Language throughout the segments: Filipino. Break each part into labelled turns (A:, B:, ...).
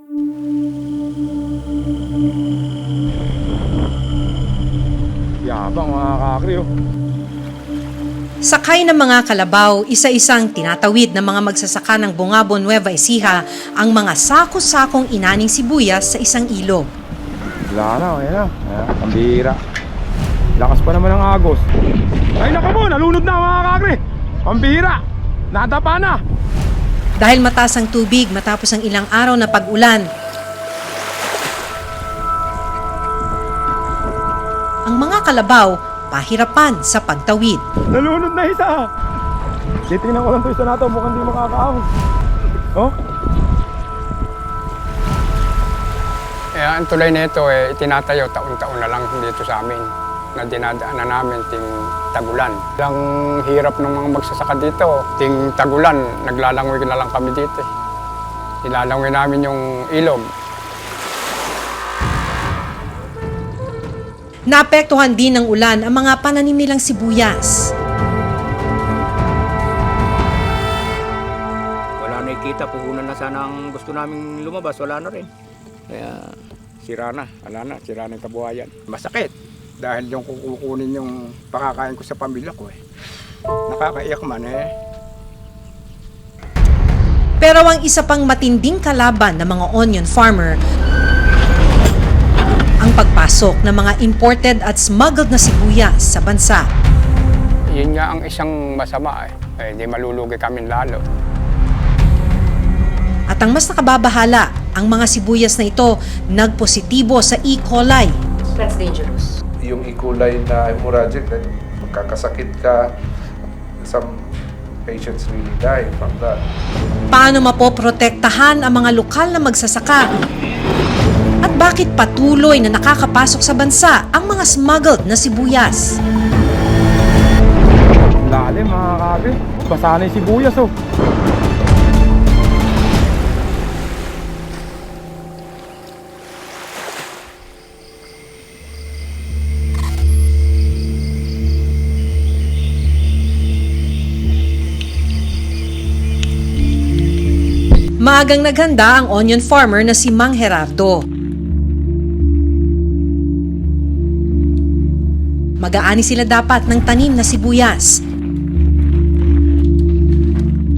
A: Yabang mga kakri, oh.
B: Sakay ng mga kalabaw, isa-isang tinatawid ng mga magsasaka ng Bungabo, Nueva Ecija ang mga sako-sakong inaning sibuyas sa isang ilog.
A: Wala na, ayan na. Ayan, pambihira. Lakas pa naman ang agos. Ay naka mo, nalunod na mga kakri. Pambihira, nadapa na.
B: Dahil mataas ang tubig matapos ang ilang araw na pag-ulan, ang mga kalabaw pahirapan sa pagtawid.
A: Nalunod na isa. Titingnan ko lang ito isa na ito, mukhang di makakaahon. Oh?
C: Ang tulay na ito, itinatayo taon-taon na lang dito sa amin na dinadaanan namin ting tagulan. Ang hirap ng mga magsasaka dito, ting tagulan, naglalangoy na lang kami dito. Nilalangoy namin yung ilog.
B: Naapektuhan din ng ulan ang mga pananim nilang sibuyas.
D: Wala na ikita, puhunan na sana ang gusto naming lumabas, wala na rin. Kaya
C: Sira na, sira na yung kabuhayan. Masakit dahil yung kukunin yung pakakain ko sa pamilya ko. Nakakaiyak man
B: Pero ang isa pang matinding kalaban ng mga onion farmer, ang pagpasok ng mga imported at smuggled na sibuyas sa bansa.
C: Yun nga ang isang masama hindi malulugi kami lalo.
B: At ang mas nakababahala, ang mga sibuyas na ito nagpositibo sa E. coli. That's dangerous.
E: Yung E. coli na hemorrhagic, magkakasakit ka, some patients really die from that.
B: Paano mapoprotektahan ang mga lokal na magsasaka? At bakit patuloy na nakakapasok sa bansa ang mga smuggled na sibuyas?
A: Lalim mga kakri. Basa na yung sibuyas, oh.
B: Maagang naghanda ang onion farmer na si Mang Gerardo. Mag-aani sila dapat ng tanim na sibuyas.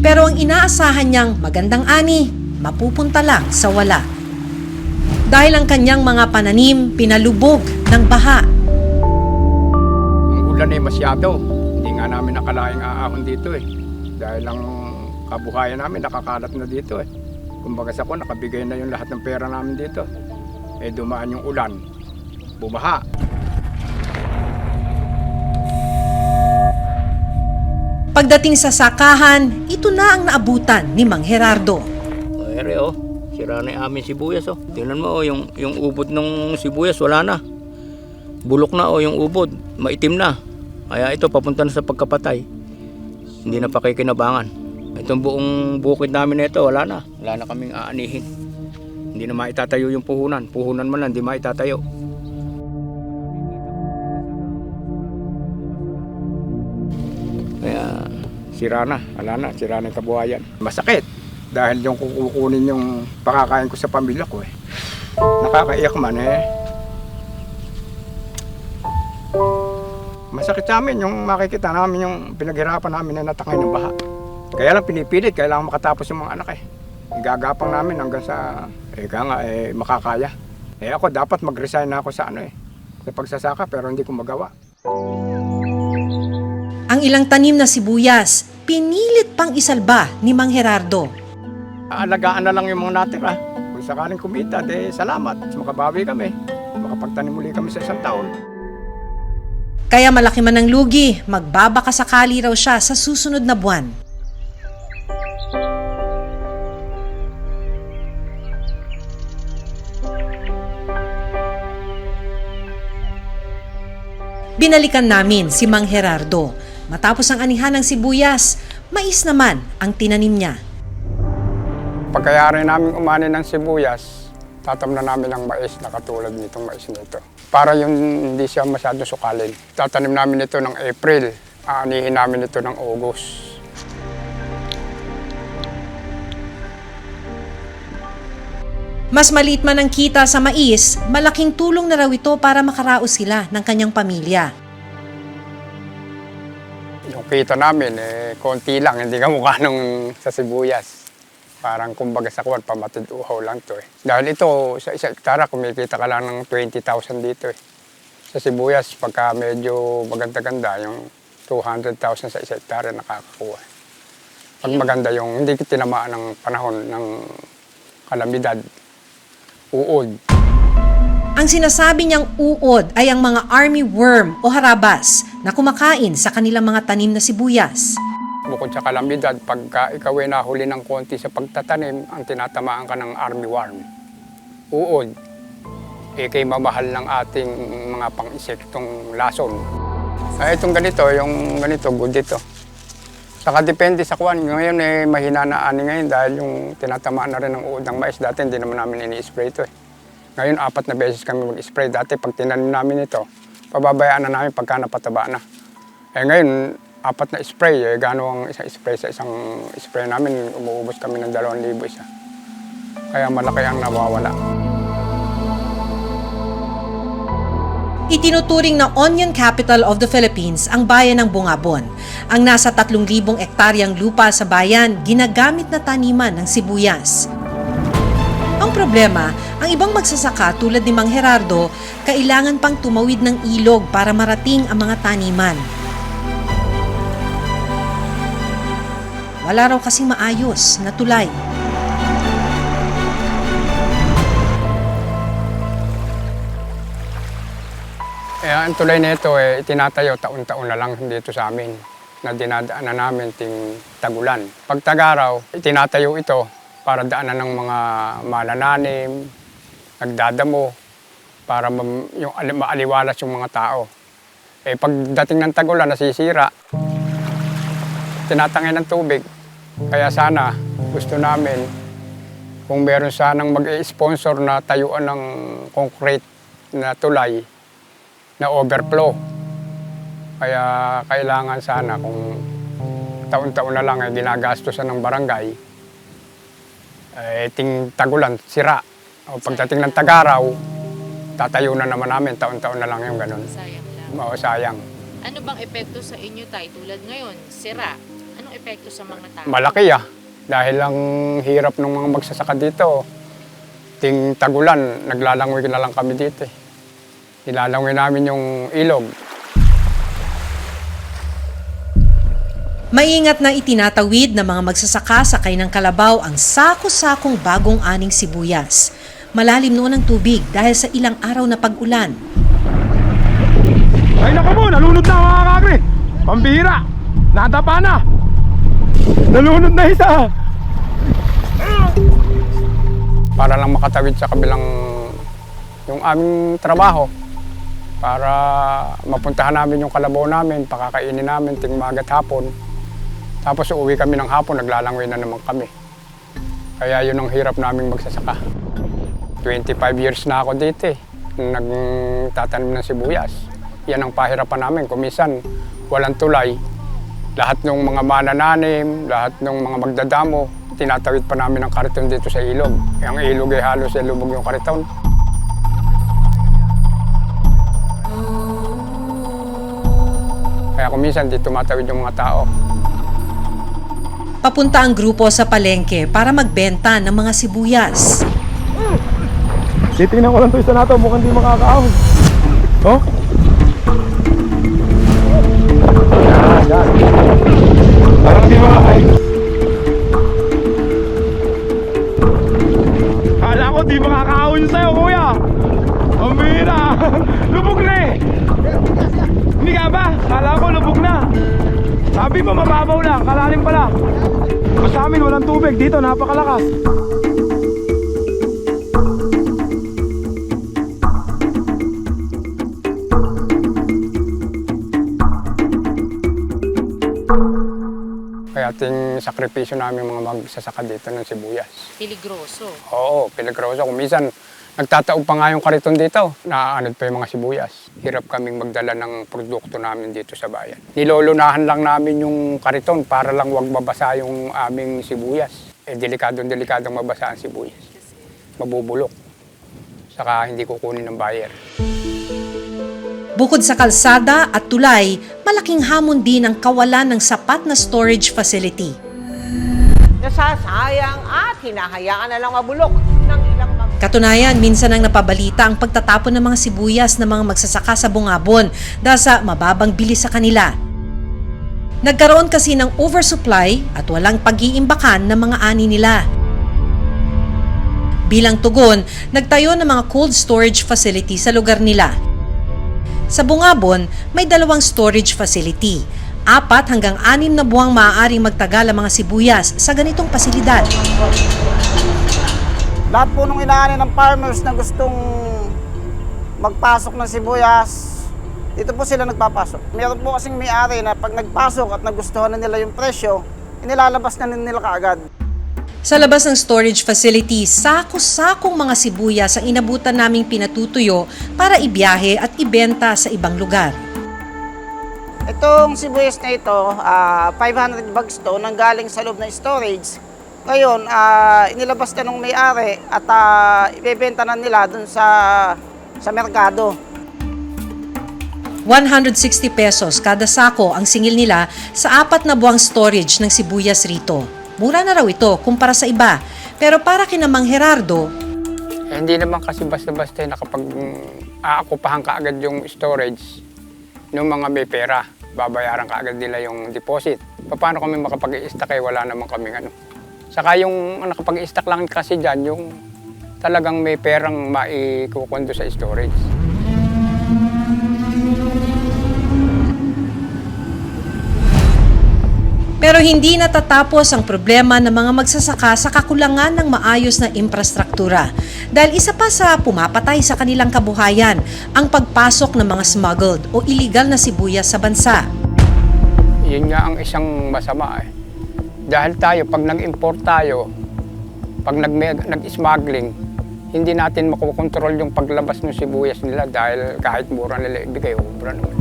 B: Pero ang inaasahan niyang magandang ani, mapupunta lang sa wala. Dahil ang kanyang mga pananim pinalubog ng baha.
C: Ang ulan masyado. Hindi nga namin nakalaing aahon dito Dahil ang kabuhayan namin nakakalat na dito Kumbaga sa ko, nakabigay na yung lahat ng pera namin dito. Dumaan yung ulan, bumaha.
B: Pagdating sa sakahan, ito na ang naabutan ni Mang Gerardo.
D: ere sira na yung aming sibuyas Tingnan mo yung ubod ng sibuyas, wala na. Bulok na yung ubod, maitim na. Kaya ito papunta na sa pagkapatay. Hindi na pakikinabangan. Itong buong bukid namin na ito, wala na kaming aanihin. Hindi na maitatayo yung puhunan man lang, hindi maitatayo. Kaya sira na yung kabuhayan. Masakit dahil yung kukunin yung pakakain ko sa pamilya ko Nakakaiyak man Masakit sa amin yung makikita namin yung pinaghirapan namin na natakay ng baha. Kaya lang pinipilit, kailangan makatapos yung mga anak Gagapang namin hanggang sa makakaya. Ako dapat mag-resign na ako sa sa pagsasaka pero hindi ko magawa.
B: Ang ilang tanim na sibuyas, pinilit pang isalba ni Mang Gerardo.
C: Aalagaan na lang yung mga natira. Kung sakaling kumita, salamat. Makabawi kami. Makapagtanim muli kami sa isang taon.
B: Kaya malaki man ang lugi, magbabaka sakali raw siya sa susunod na buwan. Binalikan namin si Mang Gerardo. Matapos ang anihan ng sibuyas, mais naman ang tinanim niya.
C: Pagkayari namin umani ng sibuyas, tatamnan namin ng mais na katulad nitong mais nito. Para yung hindi siya masyado sukalin. Tatanim namin ito ng April, aanihin namin ito ng August.
B: Mas maliit man ang kita sa mais, malaking tulong na raw ito para makaraos sila ng kanyang pamilya.
C: Yung kita namin, konti lang, hindi kamukha nung sa sibuyas. Parang kumbaga sa kuwan, pamatid uhaw lang to. Dahil ito, sa isa hektara, kumikita ka lang ng 20,000 dito. Sa sibuyas, pagka medyo maganda-ganda, yung 200,000 sa isa hektara nakakakuha. Pag maganda yung hindi tinamaan ng panahon ng kalamidad, uod.
B: Ang sinasabi niyang uod ay ang mga army worm o harabas na kumakain sa kanilang mga tanim na sibuyas.
C: Bukod sa kalamidad, pagka ikaw ay nahuli ng konti sa pagtatanim, ang tinatamaan ka ng army worm. Uod, kay mamahal ng ating mga pang-insektong lason. Itong ganito, yung ganito, good ito. Saka depende sa kuwan. Ngayon mahina na ani ngayon dahil yung tinatamaan na rin ng uod ng mais. Dati hindi naman namin ini-spray ito. Ngayon 4 na beses kami mag-spray. Dati pag tinanim namin ito, pababayaan na namin pagka napataba na. Ngayon 4 na spray. Gano'n ang isang spray sa isang spray namin, umuubos kami ng 2,000 isa. Kaya malaki ang nawawala.
B: Itinuturing na onion capital of the Philippines ang bayan ng Bungabon. Ang nasa 3,000 ektaryang lupa sa bayan, ginagamit na taniman ng sibuyas. Ang problema, ang ibang magsasaka tulad ni Mang Gerardo, kailangan pang tumawid ng ilog para marating ang mga taniman. Wala raw kasing maayos na tulay.
C: Ang tulay na ito, itinatayo taon-taon na lang dito sa amin na dinadaanan namin ting tagulan. Pag tag-araw, itinatayo ito para daanan ng mga manananim, nagdadamo, para maaliwalas yung mga tao. Pagdating ng tagulan, nasisira, tinatangay ng tubig. Kaya sana, gusto namin, kung meron sanang mag-sponsor na tayuan ng concrete na tulay, na overflow. Kaya kailangan sana kung taon-taon na lang ginagastosan ng barangay, ting tagulan, sira. O pagdating ng tag-araw, tatayo na naman namin, taon-taon na lang yung ganun.
F: Sayang lang.
C: Oo, sayang.
F: Ano bang epekto sa inyo, Tay? Tulad ngayon, sira. Anong epekto sa mga tao?
C: Malaki dahil ang hirap ng mga magsasaka dito. Ting tagulan, naglalangoy na lang kami dito. Nilalangoy namin yung ilog.
B: Maingat na itinatawid ng mga magsasaka sakay ng kalabaw ang sako-sakong bagong aning sibuyas. Malalim noon ang tubig dahil sa ilang araw na pag-ulan.
A: Ay naku mo, nalunod na mga kakagre. Pambihira, nadapa na. Nalunod na isa.
C: Para lang makatawid sa kabilang yung aming trabaho. Para mapuntahan namin yung kalabaw namin, pakakainin namin ting magat hapon. Tapos uuwi kami ng hapon, naglalangoy na naman kami. Kaya yun ang hirap naming magsasaka. 25 years na ako dito nagtatanim ng sibuyas. Yan ang pahirapan namin. Kumisan, walang tulay. Lahat ng mga manananim, lahat ng mga magdadamo, tinatawid pa namin ang kariton dito sa ilog. Ang ilog ay halos lubog yung kariton. Kaya kuminsan di tumatawid yung mga tao.
B: Papunta ang grupo sa palengke para magbenta ng mga sibuyas.
A: Titingnan ko lang ito isa nato, mukhang di makakaahon. Oh? Yan. Parang di makakain. Kala ko di makakaahon sa'yo, kuya. Ang bihira. Lubog na Hindi ka ba? Kala ko lubog na. Sabi mo mababaw lang, kalalim pala. Sa amin walang tubig, dito napakalakas.
C: Kaya ating sakripisyo namin mga magsasaka dito ng sibuyas.
F: Piligroso.
C: Oo, piligroso. Kung minsan, nagtataob pa nga yung kariton dito. Naaanod pa yung mga sibuyas. Hirap kaming magdala ng produkto namin dito sa bayan. Nilolunahan lang namin yung kariton para lang wag mabasa yung aming sibuyas. Delikadong mabasa ang sibuyas. mabubulok. Saka hindi kukunin ng buyer.
B: Bukod sa kalsada at tulay, malaking hamon din ang kawalan ng sapat na storage facility.
G: Nasasayang at hinahayaan na lang mabulok ng ilang mga...
B: Katunayan, minsan ang napabalita ang pagtatapon ng mga sibuyas ng mga magsasaka sa Bungabon dahil sa mababang bilis sa kanila. Nagkaroon kasi ng oversupply at walang pag-iimbakan ng mga ani nila. Bilang tugon, nagtayo ng mga cold storage facility sa lugar nila. Sa Bungabon, may 2 storage facility. 4 hanggang 6 na buwang maaaring magtagal ang mga sibuyas sa ganitong pasilidad.
H: Lahat po nung inaani ng farmers na gustong magpasok ng sibuyas, dito po sila nagpapasok. Meron po kasing may-ari na pag nagpasok at nagustuhan na nila yung presyo, inilalabas na nila kaagad.
B: Sa labas ng storage facility, sako-sakong mga sibuyas ang inabutan naming pinatutuyo para ibiyahe at ibenta sa ibang lugar.
H: Itong sibuyas na ito, 500 bags to, nanggaling sa loob ng storage. Ngayon, inilabas na ng may-ari at ibebenta na nila dun sa merkado.
B: 160 pesos kada sako ang singil nila sa 4 na buwang storage ng sibuyas rito. Mura na raw ito kumpara sa iba. Pero para kina Mang Gerardo,
C: Hindi naman kasi basta-basta nakapag aakupahan ka agad yung storage ng mga may pera. Babayaran ka agad nila yung deposit. Paano kami makapag-i-stack wala naman kaming ano. Saka yung nakapag-i-stack lang kasi dyan, yung talagang may perang maikukundo sa storage.
B: pero hindi natatapos ang problema ng mga magsasaka sa kakulangan ng maayos na infrastruktura. Dahil isa pa sa pumapatay sa kanilang kabuhayan, ang pagpasok ng mga smuggled o illegal na sibuyas sa bansa.
C: Yun nga ang isang masama eh. Dahil tayo, pag nag-import tayo, pag nag-smuggling, hindi natin makukontrol yung paglabas ng sibuyas nila dahil kahit mura nila ibigay, ubra naman.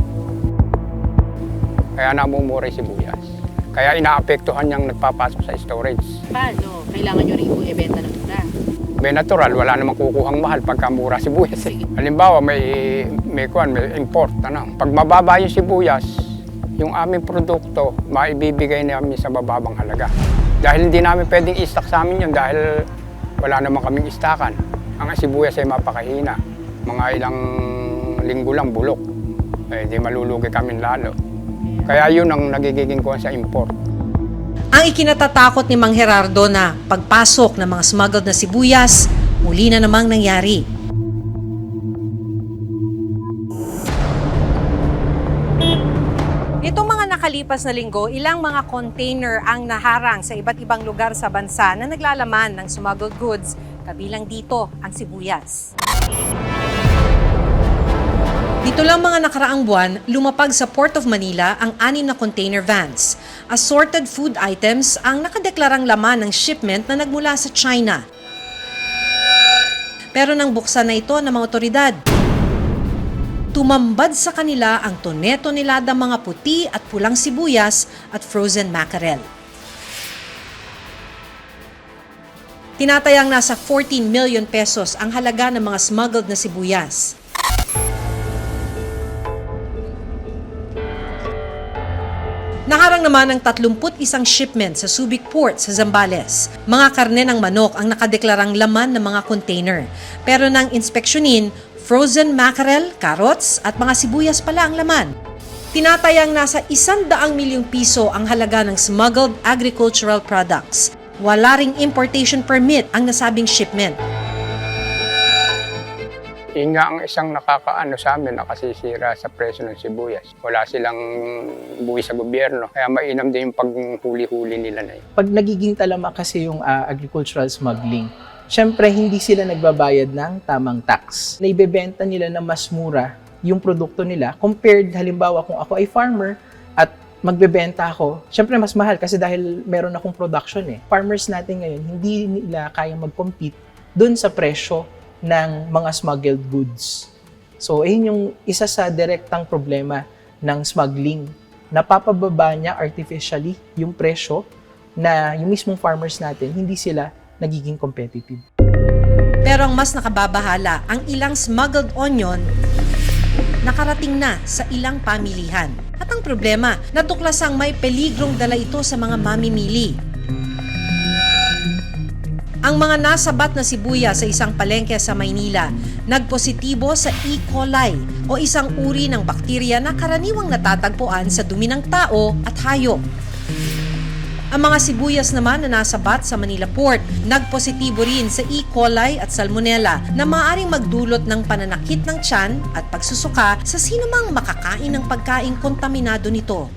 C: Kaya namumura yung sibuyas. Kaya inaapektuhan niyang nagpapasok sa storage.
F: Paano? Kailangan nyo rin po ibenta ng mura.
C: May natural, wala namang kukuhang mahal pagka mura sibuyas eh. Halimbawa, may import. Ano? Pag mababa yung sibuyas, yung aming produkto, maibibigay namin sa bababang halaga. Dahil hindi namin pwedeng i-stock sa amin yun dahil wala naman kaming istakan. Ang sibuyas ay mapakahina. Mga ilang linggo lang bulok. Eh, di malulugi kami lalo. Kaya yun ang nagiging kuwan sa import.
B: Ang ikinatatakot ni Mang Gerardo na pagpasok ng mga smuggled na sibuyas, muli na namang nangyari. Nitong mga nakalipas na linggo, ilang mga container ang naharang sa iba't ibang lugar sa bansa na naglalaman ng smuggled goods, kabilang dito ang sibuyas. Dito lang mga nakaraang buwan, lumapag sa Port of Manila ang 6 na container vans. Assorted food items ang nakadeklarang laman ng shipment na nagmula sa China. Pero nang buksan na ito ng mga otoridad, tumambad sa kanila ang toneladang mga puti at pulang sibuyas at frozen mackerel. Tinatayang nasa 14 million pesos ang halaga ng mga smuggled na sibuyas. Naharang naman ang 31 shipment sa Subic Port sa Zambales. Mga karne ng manok ang nakadeklarang laman ng mga container. Pero nang inspeksyonin, frozen mackerel, carrots at mga sibuyas pala ang laman. Tinatayang nasa 100 milyong piso ang halaga ng smuggled agricultural products. Wala ring importation permit ang nasabing shipment.
C: Yun nga ang isang nakakaano sa amin, nakasisira sa presyo ng sibuyas. Wala silang buwi sa gobyerno, kaya mainam din yung paghuli-huli nila na yun.
I: Pag nagiging talama kasi yung agricultural smuggling, syempre hindi sila nagbabayad ng tamang tax. Naibebenta nila na mas mura yung produkto nila compared halimbawa kung ako ay farmer at magbebenta ako, syempre mas mahal kasi dahil meron akong production eh. Farmers natin ngayon, hindi nila kayang mag-compete dun sa presyo ng mga smuggled goods. So, ayun yung isa sa direktang problema ng smuggling. Napapababa niya artificially yung presyo na yung mismong farmers natin, hindi sila nagiging competitive.
B: Pero ang mas nakababahala, ang ilang smuggled onion nakarating na sa ilang pamilihan. At ang problema, natuklasang may peligrong dala ito sa mga mamimili. Ang mga nasabat na sibuyas sa isang palengke sa Maynila nagpositibo sa E. coli o isang uri ng bakterya na karaniwang natatagpuan sa dumi ng tao at hayop. Ang mga sibuyas naman na nasabat sa Manila Port nagpositibo rin sa E. coli at Salmonella na maaaring magdulot ng pananakit ng tiyan at pagsusuka sa sinumang makakain ng pagkaing kontaminado nito.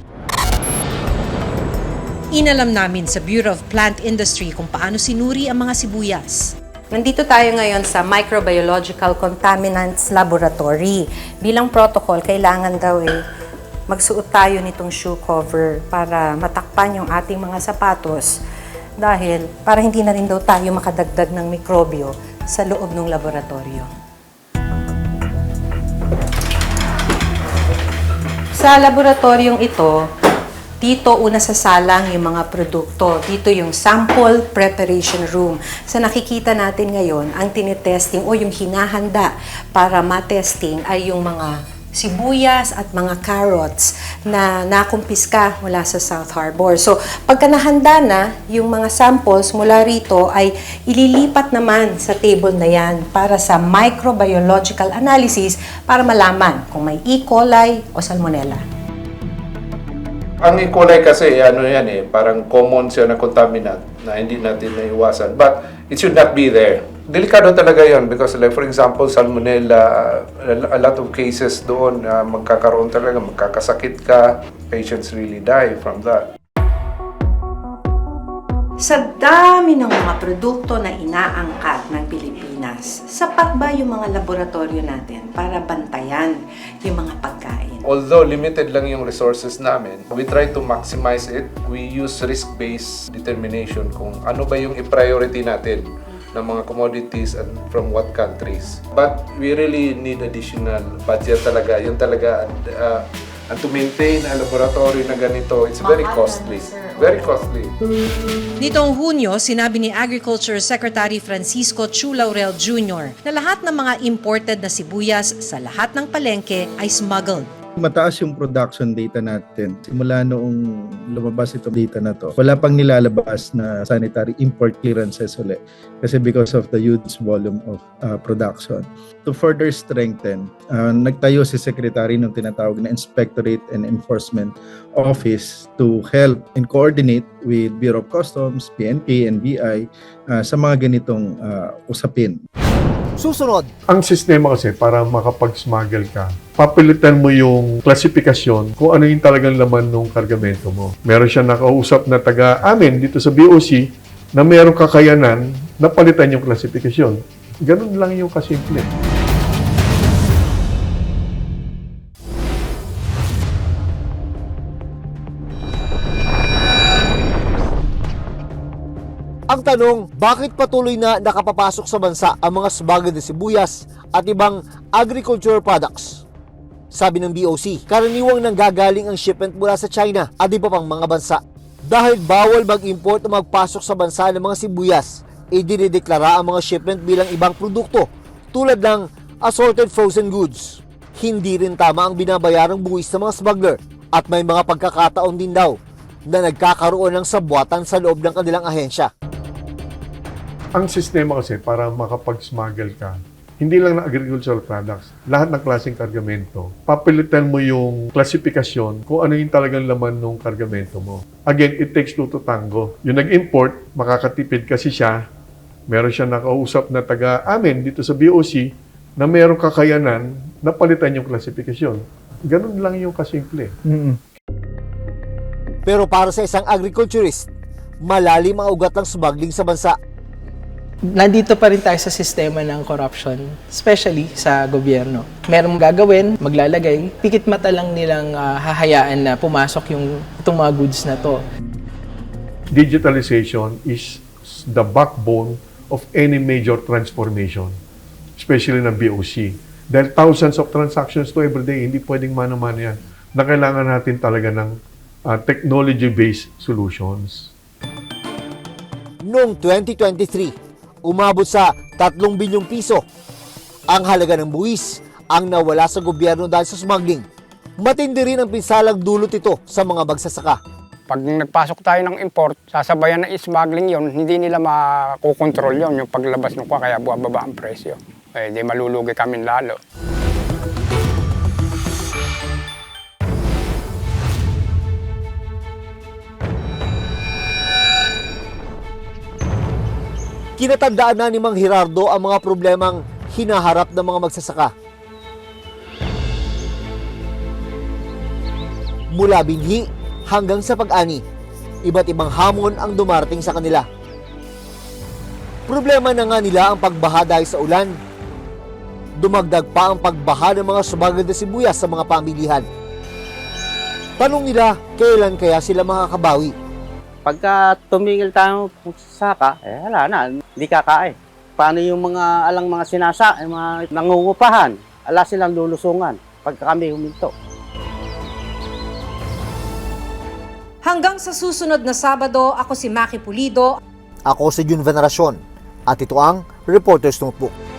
B: Inalam namin sa Bureau of Plant Industry kung paano sinuri ang mga sibuyas.
J: Nandito tayo ngayon sa Microbiological Contaminants Laboratory. Bilang protocol, kailangan daw magsuot tayo nitong shoe cover para matakpan yung ating mga sapatos dahil para hindi na rin daw tayo makadagdag ng mikrobyo sa loob ng laboratorio. Sa laboratoryong ito, dito una sasalang yung mga produkto. Dito yung sample preparation room. Sa nakikita natin ngayon, ang tinitesting o yung hinahanda para matesting ay yung mga sibuyas at mga carrots na nakumpiska mula sa South Harbor. So, pagka nahanda na, yung mga samples mula rito ay ililipat naman sa table na yan para sa microbiological analysis para malaman kung may E. coli o Salmonella.
E: Ang E. coli kasi, parang common siya na contaminant na hindi natin naiwasan. But it should not be there. Delikado talaga yon because like for example, Salmonella, a lot of cases doon, magkakaroon talaga, magkakasakit ka, patients really die from that.
J: Sa dami ng mga produkto na inaangkat ng Pilipinas, sapat ba yung mga laboratorio natin para bantayan yung mga pagkain?
E: Although limited lang yung resources namin, we try to maximize it. We use risk-based determination kung ano ba yung i-priority natin ng mga commodities and from what countries. But we really need additional budget talaga. Yun talaga, and to maintain a laboratory na ganito, it's very costly. Very costly.
B: Nitong Hunyo, sinabi ni Agriculture Secretary Francisco Chu Laurel Jr. na lahat ng mga imported na sibuyas sa lahat ng palengke ay smuggled.
K: Mataas yung production data natin. Simula noong lumabas itong data na to, wala pang nilalabas na sanitary import clearances ulit. Kasi because of the huge volume of production. To further strengthen, nagtayo si Secretary ng tinatawag na Inspectorate and Enforcement Office to help and coordinate with Bureau of Customs, PNP, and BI sa mga ganitong usapin.
L: Susunod. Ang sistema kasi para makapag-smuggle ka, papilitan mo yung klasifikasyon kung ano yung talagang laman ng kargamento mo. Meron siya nakausap na taga-amin dito sa BOC na mayroong kakayanan na palitan yung klasifikasyon. Ganun lang yung kasimple. Ang tanong, bakit patuloy na nakapapasok sa bansa ang mga smuggled na sibuyas at ibang agricultural products? Sabi ng BOC, karaniwang nanggagaling ang shipment mula sa China at iba pang mga bansa. Dahil bawal mag-import o magpasok sa bansa ng mga sibuyas, idinideklara ang mga shipment bilang ibang produkto tulad ng assorted frozen goods. Hindi rin tama ang binabayarang buwis ng mga smuggler at may mga pagkakataon din daw na nagkakaroon ng sabwatan sa loob ng kanilang ahensya. Ang sistema kasi para makapag-smuggle ka, hindi lang na agricultural products, lahat ng klaseng kargamento, papilitan mo yung klasifikasyon kung ano yung talagang laman ng kargamento mo. Again, it takes two to tango. Yung nag-import, makakatipid kasi siya, meron siya nakausap na taga-amin dito sa BOC na merong kakayanan na palitan yung klasifikasyon. Ganun lang yung kasimple. Pero para sa isang agriculturist, malalim ang ugat ng smuggling sa bansa.
I: Nandito pa rin tayo sa sistema ng corruption, especially sa gobyerno. Merong gagawin, maglalagay, pikit mata lang nilang hahayaan na pumasok itong mga goods na to.
L: Digitalization is the backbone of any major transformation, especially ng BOC. Dahil thousands of transactions to every day, hindi pwedeng mano-mano yan. Na kailangan natin talaga ng technology-based solutions. Noong 2023, Umabot sa 3 bilyong piso ang halaga ng buwis ang nawala sa gobyerno dahil sa smuggling. Matindi rin ang pinsalang dulot ito sa mga magsasaka.
C: Pag nagpasok tayo ng import, sasabayan na smuggling yon, hindi nila makukontrol yon yung paglabas ng kaya buwababa ang presyo. Eh, di malulugi kami lalo.
L: Kinatandaan na ni Mang Gerardo ang mga problemang hinaharap ng mga magsasaka. Mula binhi hanggang sa pag-ani, iba't ibang hamon ang dumarating sa kanila. Problema na nga nila ang pagbaha dahil sa ulan. Dumagdag pa ang pagbaha ng mga sumagad na sibuyas sa mga pamilihan. Tanong nila, kailan kaya sila makakabawi?
H: Pagka tumigil tayo sa saka, wala na, hindi kakain. Paano yung mga alang mga sinasa, mga nangungupahan, ala silang lulusungan pagka kami huminto.
B: Hanggang sa susunod na Sabado, ako si Maki Pulido.
L: Ako si Jun Veneracion at ito ang Reporter's Notebook.